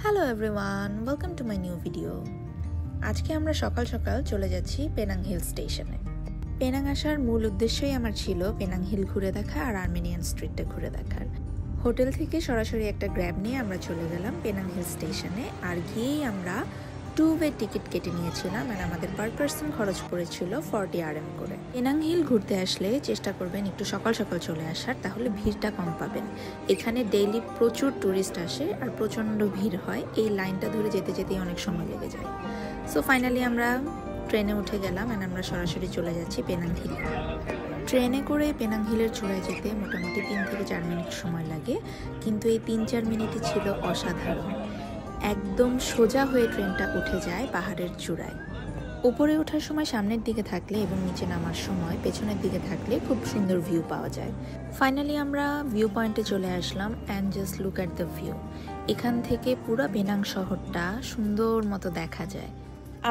Hello everyone, welcome to my new video. আজকে আমরা সকাল সকাল চলে যাচ্ছি পেনাং হিল স্টেশনে। পেনাং আসার মূল উদ্দেশ্যই আমার ছিল পেনাং হিল ঘুরে দেখা আর আর্মেনিয়ান স্ট্রিটটা ঘুরে দেখার। হোটেল থেকে সরাসরি একটা গ্র্যাব নিয়ে আমরা চলে গেলাম পেনাং হিল স্টেশনে, আর গিয়েই আমরা 2-ওয়ে টিকিট কেটে নিয়েছিলাম আর আমাদের পার পার্সন খরচ পড়েছিল 40 RM করে। পেনাং হিল ঘুরতে আসলে চেষ্টা করবেন একটু সকাল সকাল চলে আসার, তাহলে ভিড়টা কম পাবেন। এখানে ডেইলি প্রচুর ট্যুরিস্ট আসে আর প্রচণ্ড ভিড় হয়, এই লাইনটা ধরে যেতে যেতেই অনেক সময় লেগে যায়। সো ফাইনালি আমরা ট্রেনে উঠে গেলাম আর আমরা সরাসরি চলে যাচ্ছি পেনাং হিলে। ট্রেনে করে পেনাং হিলের চূড়ায় যেতে মোটামুটি 3 থেকে 4 মিনিট সময় লাগে, কিন্তু এই 3-4 মিনিটই ছিল অসাধারণ। একদম সোজা হয়ে ট্রেনটা উঠে যায় পাহাড়ের চূড়ায়। উপরে ওঠার সময় সামনের দিকে থাকলে এবং নিচে নামার সময় পেছনের দিকে থাকলে খুব সুন্দর ভিউ পাওয়া যায়। ফাইনালি আমরা ভিউ পয়েন্টে চলে আসলাম and just look at the view. এখান থেকে পুরো পেনাং শহরটা সুন্দর মতো দেখা যায়।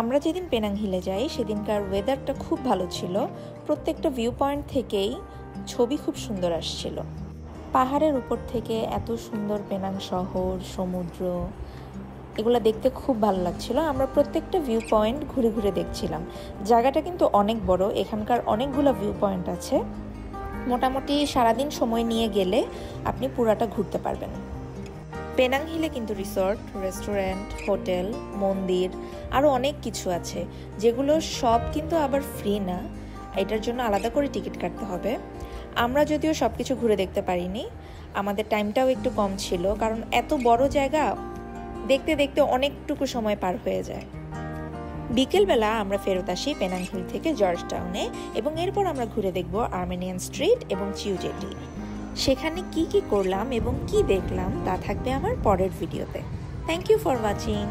আমরা যেদিন পেনাং হিলে যাই সেদিনকার ওয়েদারটা খুব ভালো ছিল, প্রত্যেকটা ভিউ পয়েন্ট থেকেই ছবি খুব সুন্দর আসছিল। পাহাড়ের উপর থেকে এত সুন্দর পেনাং শহর, সমুদ্র, এগুলো দেখতে খুব ভালো লাগছিল। আমরা প্রত্যেকটা ভিউ পয়েন্ট ঘুরে ঘুরে দেখছিলাম। জায়গাটা কিন্তু অনেক বড়, এখানকার অনেকগুলো ভিউ পয়েন্ট আছে। মোটামুটি সারাদিন সময় নিয়ে গেলে আপনি পুরাটা ঘুরতে পারবেন। পেনাং হিলে কিন্তু রিসর্ট, রেস্টুরেন্ট, হোটেল, মন্দির আরও অনেক কিছু আছে, যেগুলো সব কিন্তু আবার ফ্রি না, এটার জন্য আলাদা করে টিকিট কাটতে হবে। আমরা যদিও সব কিছু ঘুরে দেখতে পারিনি, আমাদের টাইমটাও একটু কম ছিল, কারণ এত বড় জায়গা দেখতে দেখতে অনেকটুকু সময় পার হয়ে যায়। বিকেলবেলা আমরা ফেরত আসি পেনাং হিল থেকে জর্জ টাউনে, এবং এরপর আমরা ঘুরে দেখব আর্মেনিয়ান স্ট্রিট এবং চিউ জেটি। সেখানে কি কি করলাম এবং কি দেখলাম তা থাকবে আমার পরের ভিডিওতে। Thank you for watching.